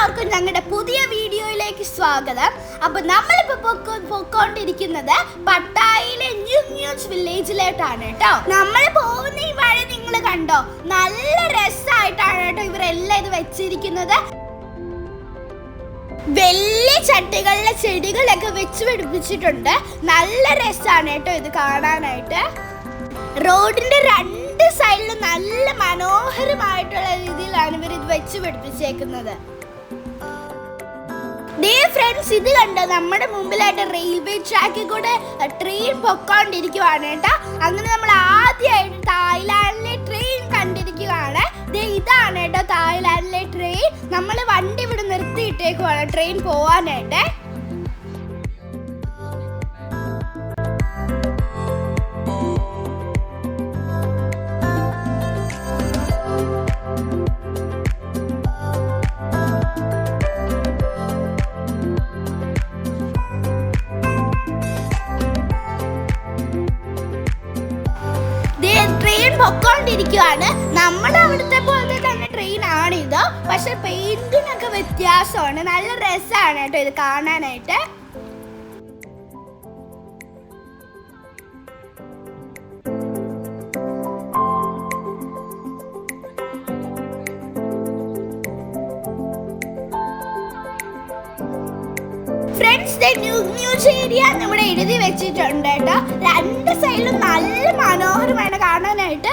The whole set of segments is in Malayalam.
എല്ലാവർക്കും ഞങ്ങളുടെ പുതിയ വീഡിയോയിലേക്ക് സ്വാഗതം. അപ്പൊ നമ്മളിപ്പോ പൊക്കോണ്ടിരിക്കുന്നത് പട്ടായയിലെ ന്യൂസ് വില്ലേജിലോട്ടാണ് കേട്ടോ. നമ്മൾ പോകുന്ന ഈ വഴി നിങ്ങൾ കണ്ടോ, നല്ല രസമായിട്ടാണ് കേട്ടോ ഇവരെല്ലാം ഇത് വെച്ചിരിക്കുന്നത്. വലിയ ചട്ടികളിലെ ചെടികളൊക്കെ വെച്ച് പിടിപ്പിച്ചിട്ടുണ്ട്. നല്ല രസമാണ് കേട്ടോ ഇത് കാണാനായിട്ട്. റോഡിന്റെ രണ്ട് സൈഡിലും നല്ല മനോഹരമായിട്ടുള്ള രീതിയിലാണ് ഇവർ ഇത് വെച്ച് പിടിപ്പിച്ചേക്കുന്നത്. ഫ്രണ്ട്സ്, ഇത് കണ്ടോ, നമ്മുടെ മുമ്പിലായിട്ട് റെയിൽവേ ട്രാക്കിൽ കൂടെ ട്രെയിൻ പൊക്കോണ്ടിരിക്കുവാണ് കേട്ടോ. അങ്ങനെ നമ്മൾ ആദ്യമായിട്ട് തായ്ലാൻഡിലെ ട്രെയിൻ കണ്ടിരിക്കുകയാണ്. ഇതാണ് കേട്ടോ തായ്ലാൻഡിലെ ട്രെയിൻ. നമ്മൾ വണ്ടി ഇവിടെ നിർത്തിയിട്ടേക്കുവാണ് ട്രെയിൻ പോവാനായിട്ട്. ട്രെയിൻ പൊക്കോണ്ടിരിക്കുകയാണ്. നമ്മുടെ അവിടുത്തെ പോലെ തന്നെ ട്രെയിൻ ആണിത്, പക്ഷെ പെയിന്റിനൊക്കെ വ്യത്യാസമാണ്. നല്ല രസമാണ് കേട്ടോ ഇത് കാണാനായിട്ട്. ഫ്രണ്ട്സ്, ന്യൂസ് ഏരിയ ഇവിടെ എഴുതി വെച്ചിട്ടുണ്ട് കേട്ടോ. രണ്ട് സൈഡിലും നല്ല മനോഹരമാണ് കാണാനായിട്ട്.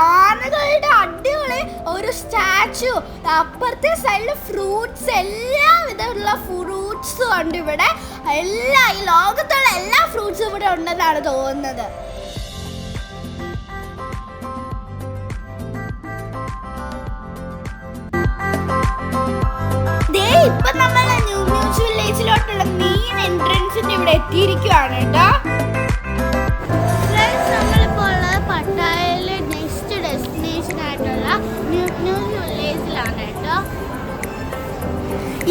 ആനകളുടെ അടിപൊളി ഒരു സ്റ്റാച്ചു. അപ്പുറത്തെ സൈഡിൽ ഫ്രൂട്ട്സ്, എല്ലാ വിധമുള്ള ഫ്രൂട്ട്സും ഉണ്ട് ഇവിടെ. ഈ ലോകത്തുള്ള എല്ലാ ഫ്രൂട്ട്സും ഇവിടെ ഉണ്ടെന്നാണ് തോന്നുന്നത്. ഇപ്പൊ നമ്മൾ ന്യൂസ് വില്ലേജിലോട്ടുള്ള മെയിൻ എൻട്രൻസിന്റെ ഇവിടെ എത്തിയിരിക്കുകയാണ് കേട്ടോ. നമ്മളിപ്പോ ഉള്ളത് പട്ടായയിലെ നെക്സ്റ്റ് ഡെസ്റ്റിനേഷൻ ആയിട്ടുള്ള ന്യൂസ് വില്ലേജിലാണ് കേട്ടോ.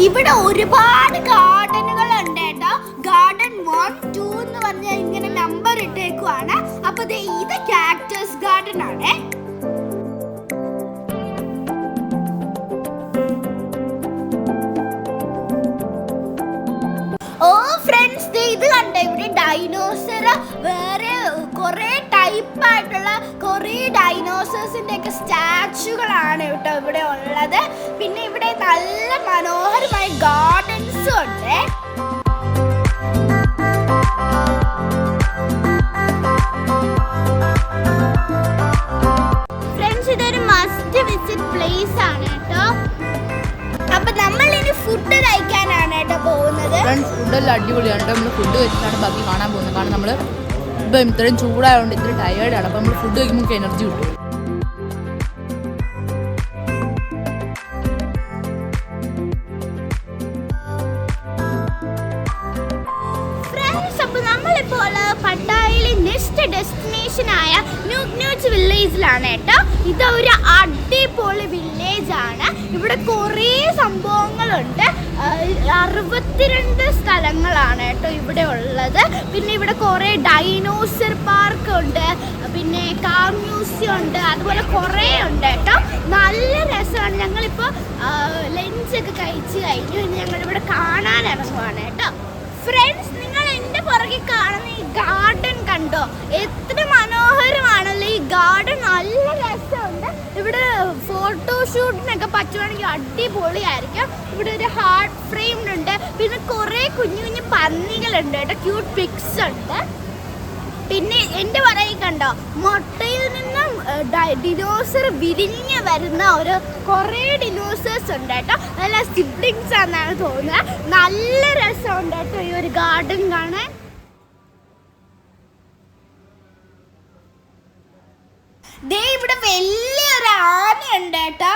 ഇവിടെ ഒരുപാട് ഗാർഡനുകൾ ഉണ്ട് കേട്ടോ. ഗാർഡൻ 1, 2 എന്ന് പറഞ്ഞാൽ ഇങ്ങനെ നമ്പർ ഇട്ടേക്കുവാണ്. അപ്പൊ ഇത് കാക്ടസ് ഗാർഡൻ ആണ്. ഇത് കണ്ടോ, ഇവിടെ ഡൈനോസർ, വേറെ കുറെ ടൈപ്പ് ആയിട്ടുള്ള കുറെ ഡൈനോസേഴ്സിന്റെ ഒക്കെ സ്റ്റാച്ചുകളാണ് കേട്ടോ ഇവിടെ ഉള്ളത്. പിന്നെ ഇവിടെ നല്ല മനോഹരമായ ഗാർഡൻസും ഉണ്ട്. ഫ്രണ്ട്സ്, ഇതൊരു മസ്റ്റ് വിസിറ്റ് പ്ലേസ് ആണ് കേട്ടോ. അപ്പൊ നമ്മൾ ഇനി ഫുഡ് കഴിക്കാനാണ് കേട്ടോ പോകുന്നത്. ഫുഡെല്ലാം അടിപൊളിയാണ്. നമ്മൾ ഫുഡ് കഴിച്ചിട്ടാണ് ബാക്കി കാണാൻ പോകുന്നത്. കാരണം നമ്മൾ ഇപ്പം ഇത്രയും ചൂടായതുകൊണ്ട് ഇത്ര ടയേർഡാണ്. അപ്പം നമ്മൾ ഫുഡ് കഴിക്കുമ്പോൾ നമുക്ക് എനർജി കിട്ടും. പട്ടായയിലെ നെക്സ്റ്റ് ഡെസ്റ്റിനേഷനായ ന്യൂസ് വില്ലേജിലാണ് കേട്ടോ. ഇതൊരു അടിപൊളി വില്ലേജ് ആണ്. ഇവിടെ കുറേ സംഭവങ്ങളുണ്ട്. 62 സ്ഥലങ്ങളാണ് കേട്ടോ ഇവിടെ ഉള്ളത്. പിന്നെ ഇവിടെ കുറേ ഡൈനോസർ പാർക്ക് ഉണ്ട്, പിന്നെ കാർ മ്യൂസിയം ഉണ്ട്, അതുപോലെ കുറേ ഉണ്ട് കേട്ടോ. നല്ല രസമാണ്. ഞങ്ങളിപ്പോൾ ലഞ്ചൊക്കെ കഴിച്ച് കഴിഞ്ഞു. ഇനി ഞങ്ങളിവിടെ കാണാൻ ഇറങ്ങുവാണ് കേട്ടോ. ഫ്രണ്ട്സ്, നിങ്ങൾ എൻ്റെ പുറകെ കാണുന്ന ഈ ഗാർഡൻ കണ്ടോ, എത്ര മനോഹരമാണല്ലോ ഈ ഗാർഡൻ. നല്ല രസമുണ്ട്. ഇവിടെ ഫോട്ടോഷൂട്ടിനൊക്കെ പറ്റുവാണെങ്കിൽ അടിപൊളിയായിരിക്കും. ഇവിടെ ഒരു ഹാർട്ട് ഫ്രെയിം ഉണ്ട്. പിന്നെ കുറേ കുഞ്ഞു കുഞ്ഞു പന്നികളുണ്ട് കേട്ടോ. ക്യൂട്ട് പിക്സ് ഉണ്ട്. പിന്നെ എൻ്റെ പുറകെ കണ്ടോ, മുട്ടയിൽ നിന്നും ഡിനോസർ വിരിഞ്ഞ് വരുന്ന ഒരു കുറേ ഡിനോസേഴ്സ് ഉണ്ട് കേട്ടോ. നല്ല സിബ്ലിങ്സ് ആണെന്നാണ് തോന്നുന്നത്. നല്ല രസമുണ്ട് കേട്ടോ ഈ ഒരു ഗാർഡൻ കാണാൻ. ഇവിടെ വലിയൊരു ആനയുണ്ട് കേട്ടോ.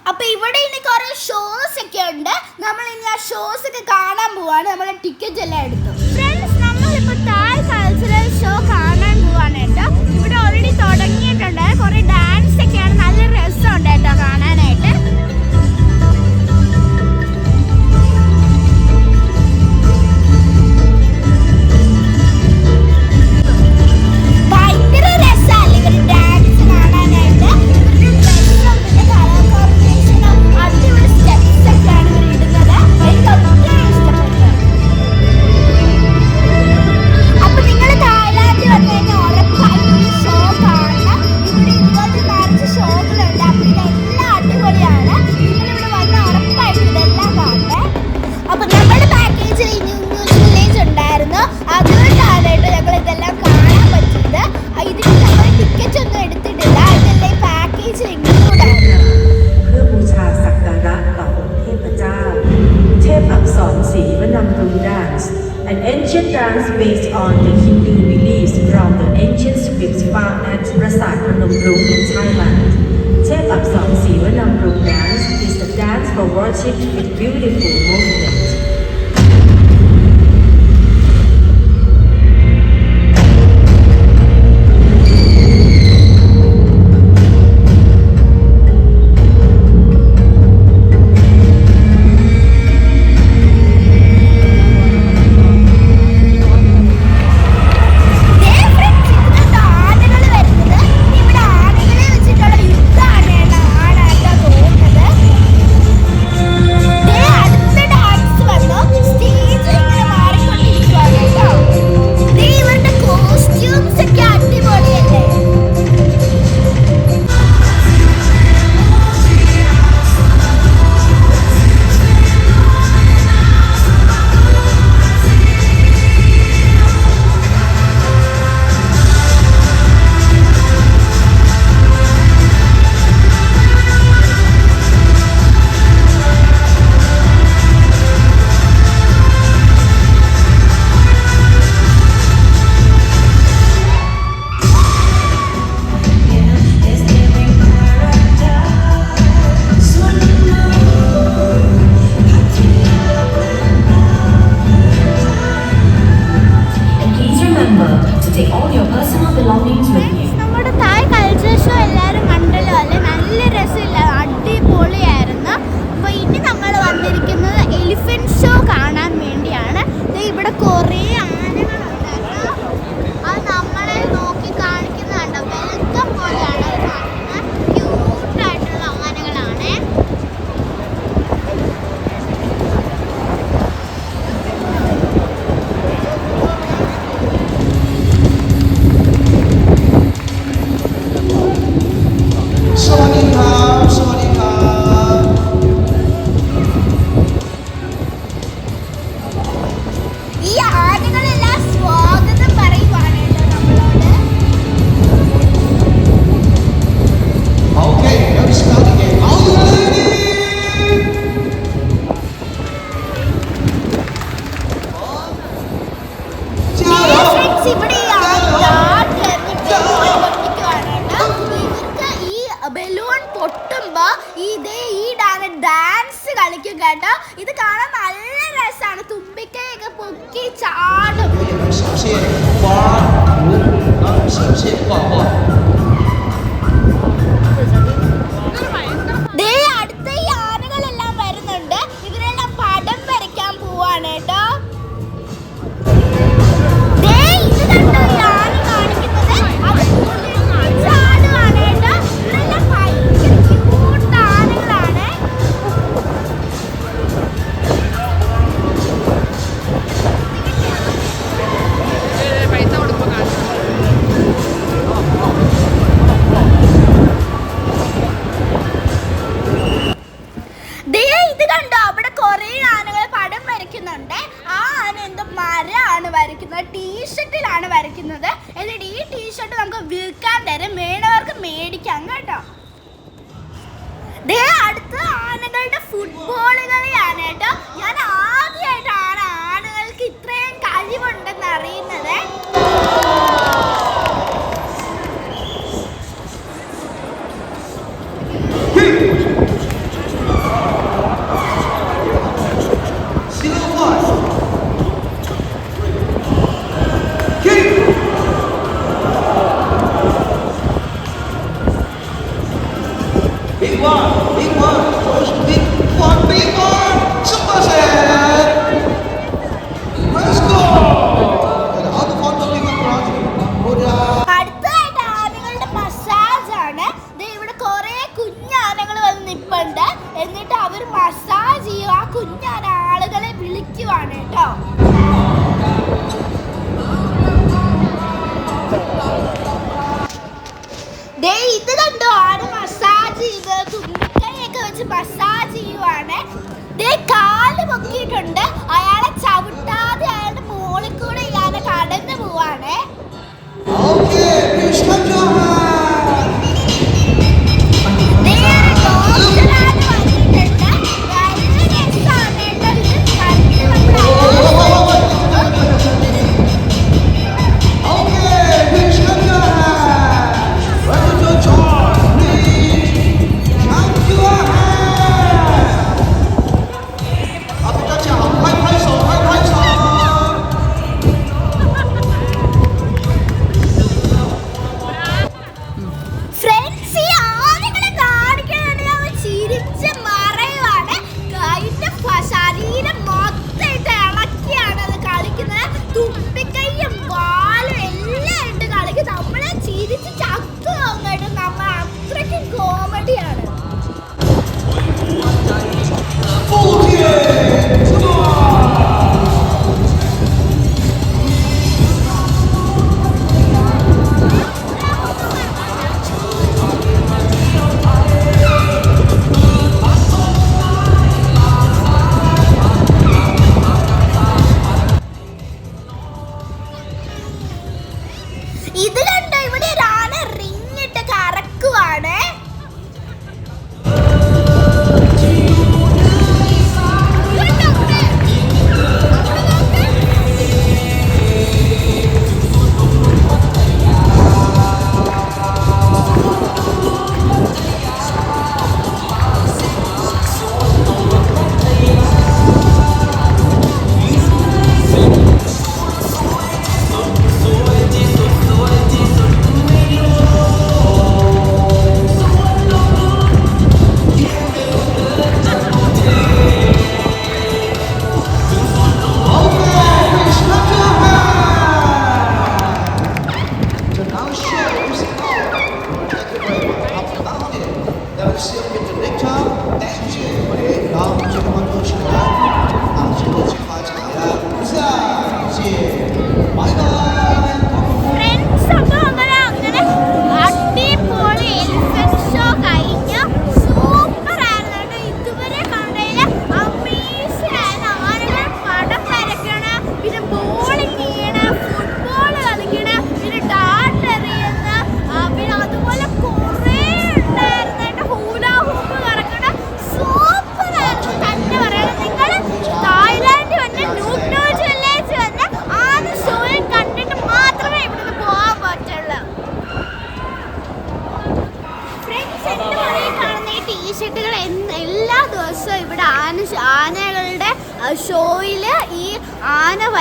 അപ്പൊ ഇവിടെ ഇനി കുറെ ഷോസ് ഒക്കെ ഉണ്ട്. നമ്മൾ ഇനി ആ ഷോസ് ഒക്കെ കാണാൻ പോവാണ്. നമ്മൾ ടിക്കറ്റ് എല്ലാം എടുത്തു. ഫ്രണ്ട്സ്, നമ്മളിപ്പോ തായ് കൾച്ചറൽ ഷോ കാണാൻ പോവാണ് കേട്ടോ. ഇവിടെ ഓൾറെഡി തുടങ്ങിയിട്ടുണ്ട്. കുറെ ഡാൻസ് ഒക്കെയാണ്. നല്ല രസമുണ്ട് കേട്ടോ കാണാനായിട്ട്. ഭയങ്കര രസമല്ലേ ഇവർ ഡാൻസ് കാണാനായിട്ട്. അടിപൊളി സ്റ്റെപ്സ് ഒക്കെയാണ് ancient dance based on the Hindu beliefs from the ancient scripts found at Prasat Phnom Penh in Thailand. Tep Apsam Sivanamrung dance is the dance for worship with beautiful movement. നമ്മുടെ തായ് കൾച്ചർ ഷോ എല്ലാവരും കണ്ടല്ലോ അല്ലേ? നല്ല രസമില്ല, അടിപൊളിയായിരുന്നു. അപ്പോൾ ഇനി നമ്മൾ വന്നിരിക്കുന്നത് എലിഫന്റ് ഷോ കാണാൻ വേണ്ടിയാണ്. ഇവിടെ കുറേ ആനകളുണ്ട് കേട്ടോ. അത് നമ്മളെ നോക്കി കാണിക്കുന്നതുണ്ട്. വെൽക്കം പോലെയാണ് അത് കാണുന്നത്. ക്യൂട്ടായിട്ടുള്ള ആനകളാണ്. ഈ ആനകളെല്ലാം സ്വാഗതം പറയുവാണ് കേട്ടോ നമ്മളോട്. Okay, let's start again. Are you ready? Dear friends, ഇവിടെ ഈ ആനകൾ എന്നിട്ട് പൊട്ടിക്കുവാണ് കേട്ടോ. ഇവർക്ക് ഈ ബലൂൺ പൊട്ടുമ്പോ ഇതേ ഈ ഡാൻസ് കളിക്കും കേട്ടോ. ഇത് കാണാൻ നല്ല രസമാണ്. തുമ്പിക്കൈയൊക്കെ പൊക്കി ചാടും. 小心花小心画画 ദേ അടുത്ത ഈ ആനകളെല്ലാം വരുന്നുണ്ട്. ഇവരെല്ലാം പടം വരയ്ക്കാൻ പോവാണ് കേട്ടോ. ദേ ഇത് കണ്ടോ ഈ ആന കാണിക്കുന്നത്? അത് ചാടുവാണ് കേട്ടോ. ഇവരെല്ലാം ഭയങ്കര ക്യൂട്ട് ആനകളാണ്. പൈസ കൊടുക്കുമ്പോൾ കാണിച്ചു. ദേ ഇത് കണ്ടോ, അവിടെ കുറേ ആനകൾ പടം വരയ്ക്കുന്നുണ്ട്. ആ ആന എന്തോ മരമാണ് വരയ്ക്കുന്നത്, ടീഷർട്ടിലാണ് വരയ്ക്കുന്നത്. എന്നിട്ട് ഈ ടീഷർട്ട് നമുക്ക് വിൽക്കാൻ തരും, വേണവർക്ക് മേടിക്കാം കേട്ടോ. ദേ അടുത്ത ആനകളുടെ ഫുട്ബോൾ കളിയാണ് കേട്ടോ. ഞാൻ ആദ്യമായിട്ടാണ് ആനകൾക്ക് ഇത്രയും കഴിവുണ്ടെന്ന് അറിയുന്നത്. Big one, push, big one, super set. Let's go. And out the front of the front. അടുത്തതായിട്ട് ആനകളുടെ മസാജ് ആണ്. ദേ ഇവിടെ കുറെ കുഞ്ഞാനകൾ വന്ന് നിപ്പുണ്ട്. എന്നിട്ട് അവർ മസാജ് ചെയ്യും. ആ കുഞ്ഞാന ആളുകളെ വിളിക്കുവാണ് കേട്ടോ. ദേ ഇത് കണ്ടോ, ആന മസാജ് ചെയ്ത് തുമ്പിക്കൈയൊക്കെ വെച്ച് മസാജ് ചെയ്യുവാണ്. ദേ കാല് പൊക്കിയിട്ടുണ്ട്. അയാളെ ചവിട്ടാതെ അയാളുടെ മോളിൽ കൂടെ ഈ ആന കടന്നു പോവാണ്. Okay, please clap your hands. ദേ ഒരു ഡോക്ടറാണ് വന്നിട്ടുണ്ട്. നല്ല രസമാണ് കേട്ടോ ഇത് കണ്ട്. നമ്മൾ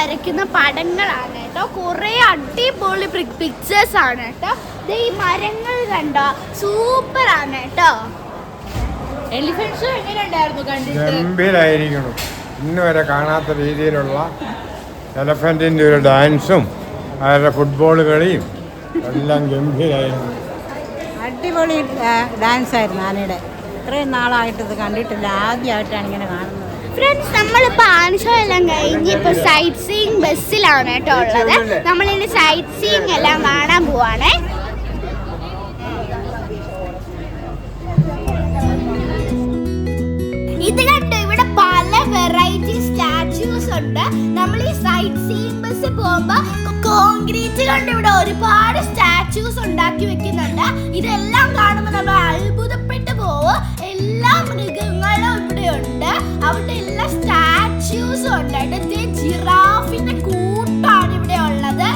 വരയ്ക്കുന്ന പടങ്ങളാണ് കേട്ടോ. കുറേ അടിപൊളി പിക്ചേഴ്സ് ആണ് കേട്ടോ. ഈ മരങ്ങൾ കണ്ടോ, സൂപ്പർ ആണ് കേട്ടോ. എലിഫന്റ് ഷോ എങ്ങനെ ഉണ്ടായിരുന്നു കണ്ടിട്ട്? ഗംഭീരായിരിക്കണം. ഇന്ന് വരെ കാണാത്ത രീതിയിലുള്ള എലഫൻറ്റിൻ്റെ ഒരു ഡാൻസും അവരുടെ ഫുട്ബോൾ കളിയും എല്ലാം ഗംഭീരായിരുന്നു. അടിപൊളി ഡാൻസ് ആയിരുന്നു ആനയുടെ. ഇത്രയും നാളായിട്ട് ഇത് കണ്ടിട്ടില്ല, ആദ്യമായിട്ടാണ് ഇങ്ങനെ കാണുന്നത്. ഫ്രണ്ട്സ്, നമ്മളിപ്പോൾ ആൻഷോ എല്ലാം കഴിഞ്ഞ് ഇപ്പോൾ സൈറ്റ് സീയിങ് ബസ്സിലാണ് കേട്ടോ ഉള്ളത്. നമ്മളിനി സൈറ്റ് സീയിങ് എല്ലാം കാണാൻ പോവാണേ. ഇത് കണ്ടോ, ഇവിടെ പല വെറൈറ്റി സ്റ്റാച്യൂസ് ഉണ്ട്. നമ്മൾ ഈ സൈറ്റ് സീയിങ് ബസ് പോകുമ്പോ കോൺക്രീറ്റ് കൊണ്ട് ഇവിടെ ഒരുപാട് സ്റ്റാച്യൂസ് ഉണ്ടാക്കി വെക്കുന്നുണ്ട്. ഇതെല്ലാം കാണുമ്പോൾ നമ്മൾ അത്ഭുതപ്പെട്ടു പോവും. എല്ലാ മൃഗങ്ങളും ഇവിടെ ഉണ്ട്, അവിടെ എല്ലാ സ്റ്റാച്യൂസും ഉണ്ട്. ജിറാഫിന്റെ കൂട്ടാണ് ഇവിടെ ഉള്ളത്.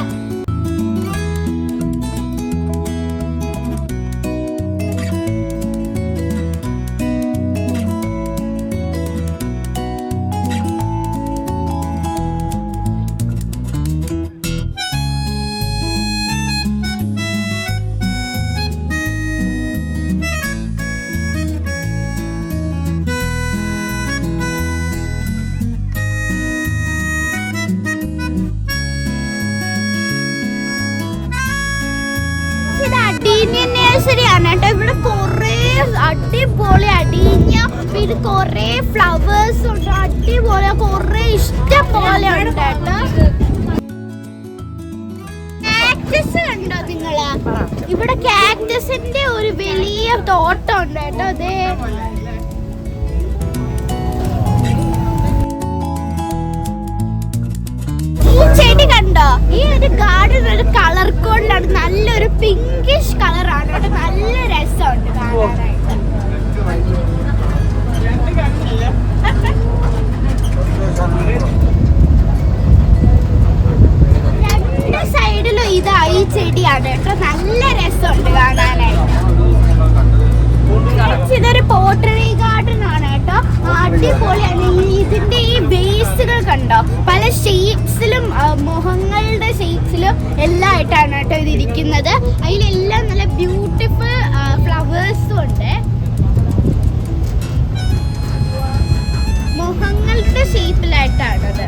നഴ്സറിയാണ് കേട്ടോ. ഇവിടെ കുറേ അടിപൊളി അടിഞ്ഞ, പിന്നെ കുറേ ഫ്ലവേഴ്സ് ഉണ്ട്, അടിപൊളി കുറേ ഇഷ്ടം പോലെ ഉണ്ട് കേട്ടോ. കാക്ടസ് കണ്ടോ നിങ്ങള്? ഇവിടെ കാക്ടസിന്റെ ഒരു വലിയ തോട്ടം ഉണ്ട് കേട്ടോ. അതെ, ഈ ചെടി കണ്ടോ? ഈ ഒരു ഗാർഡൻ ഒരു കളർ കോഡിലാണ്, നല്ലൊരു പിങ്കിഷ് കളറാണ് കേട്ടോ. നല്ല രസമുണ്ട് കാണാനായിട്ട്. രണ്ട് സൈഡിലും ഈ ചെടിയാണ് കേട്ടോ. നല്ല രസമുണ്ട് കാണാനായിട്ട്. ഇതൊരു പോട്ടറി ഗാർഡൻ ആണ് കേട്ടോ. അടിപൊളിയാണ്. ഇതിന്റെ ഈ ബേസുകൾ കണ്ടോ, പല ഷേപ്സിലും മുഖങ്ങളുടെ ഷേപ്സിലും എല്ലാം ആയിട്ടാണ് കേട്ടോ ഇത് ഇരിക്കുന്നത്. അതിലെല്ലാം നല്ല ബ്യൂട്ടിഫുൾ ഫ്ലവേഴ്സും ഉണ്ട്. മുഖങ്ങളുടെ ഷേപ്പിലായിട്ടാണത്.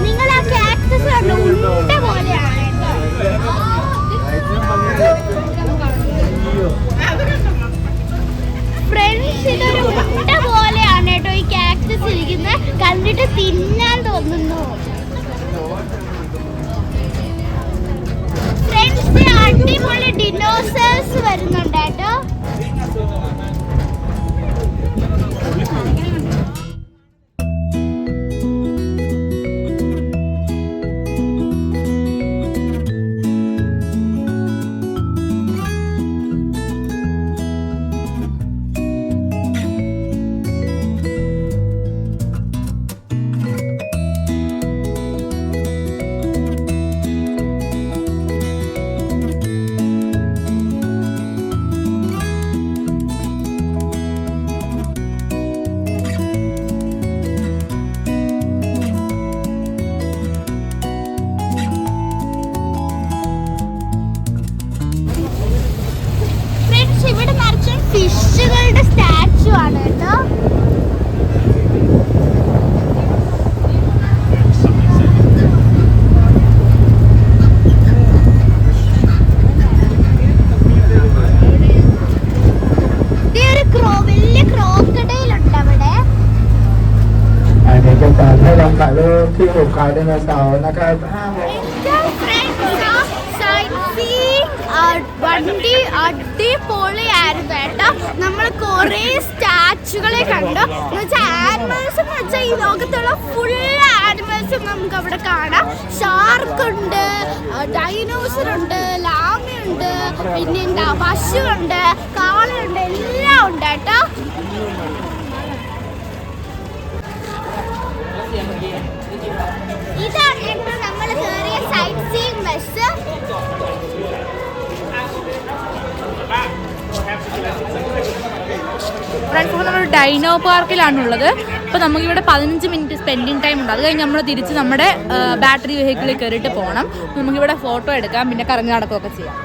നിങ്ങൾ ആ കാക്ടസ് കണ്ടോ? ഉണ്ട പോലെയാണ് കേട്ടോ. ഫ്രണ്ട്സ്, ഇതൊരു ഉണ്ട പോലെയാണ് കേട്ടോ ഈ കാക്ടസ് ഇരിക്കുന്നത്. കണ്ടിട്ട് തിന്നാൻ തോന്നുന്നു. ഫ്രണ്ട്സ്, അടിപൊളി ഡിനോസേഴ്സ് വരുന്നുണ്ട് കേട്ടോ. ഇവിടെ നിറച്ചും ഫിഷുകളുടെ സ്റ്റാച്ചു ആണ് കേട്ടോ. വലിയ ക്രോക്കഡൈൽ ഉണ്ട് അവിടെ. ในโครงการให้ลองถ่ายรูปที่หุบเขาไดโนเสาร์นะครับ5 โมง വണ്ടി അടിപൊളിയായിരുന്നു കേട്ടോ. നമ്മൾ കുറേ സ്റ്റാച്ചുകളെ കണ്ടു. എന്നുവെച്ചാൽ ആനിമൽസ് എന്ന് വെച്ചാൽ ഈ ലോകത്തുള്ള ഫുൾ ആനിമൽസും നമുക്ക് അവിടെ കാണാം. ഷാർക്ക് ഉണ്ട്, ഡൈനോസർ ഉണ്ട്, ലാമയുണ്ട്, പിന്നെ എന്താ പശുവുണ്ട്, കാളയുണ്ട്, എല്ലാം ഉണ്ട് കേട്ടോ. ഇതാണ് കേട്ടോ നമ്മൾ നമ്മൾ കയറിയ സൈറ്റ് സീയിങ് ബസ്. ഫ്രണ്ട്സ്, ഇപ്പോൾ നമ്മൾ ഡൈനോ പാർക്കിലാണുള്ളത്. അപ്പോൾ നമുക്കിവിടെ 15 മിനിറ്റ് സ്പെൻഡിങ് ടൈം ഉണ്ട്. അത് കഴിഞ്ഞ് നമ്മൾ തിരിച്ച് നമ്മുടെ ബാറ്ററി വെഹിക്കിളിൽ കയറിയിട്ട് പോകണം. നമുക്കിവിടെ ഫോട്ടോ എടുക്കാം, പിന്നെ കറങ്ങി നടക്കുകയൊക്കെ ചെയ്യാം.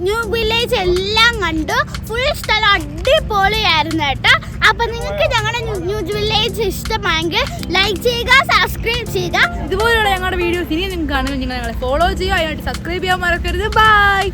ന്യൂ വില്ലേജ് എല്ലാം കണ്ടു. ഫുൾ സ്ഥലം അടിപൊളിയായിരുന്നു കേട്ടോ. അപ്പൊ നിങ്ങൾക്ക് ഞങ്ങളുടെ ന്യൂ വില്ലേജ് ഇഷ്ടമായെങ്കിൽ ലൈക്ക് ചെയ്യുക, സബ്സ്ക്രൈബ് ചെയ്യുക. ഇതുപോലെയുള്ള ഞങ്ങളുടെ വീഡിയോസ് ഇനി നിങ്ങൾക്ക് കാണുമെങ്കിൽ നിങ്ങൾ ഞങ്ങളെ ഫോളോ ചെയ്യുക. അതിനായിട്ട് സബ്സ്ക്രൈബ് ചെയ്യാൻ മറക്കരുത്. ബൈ.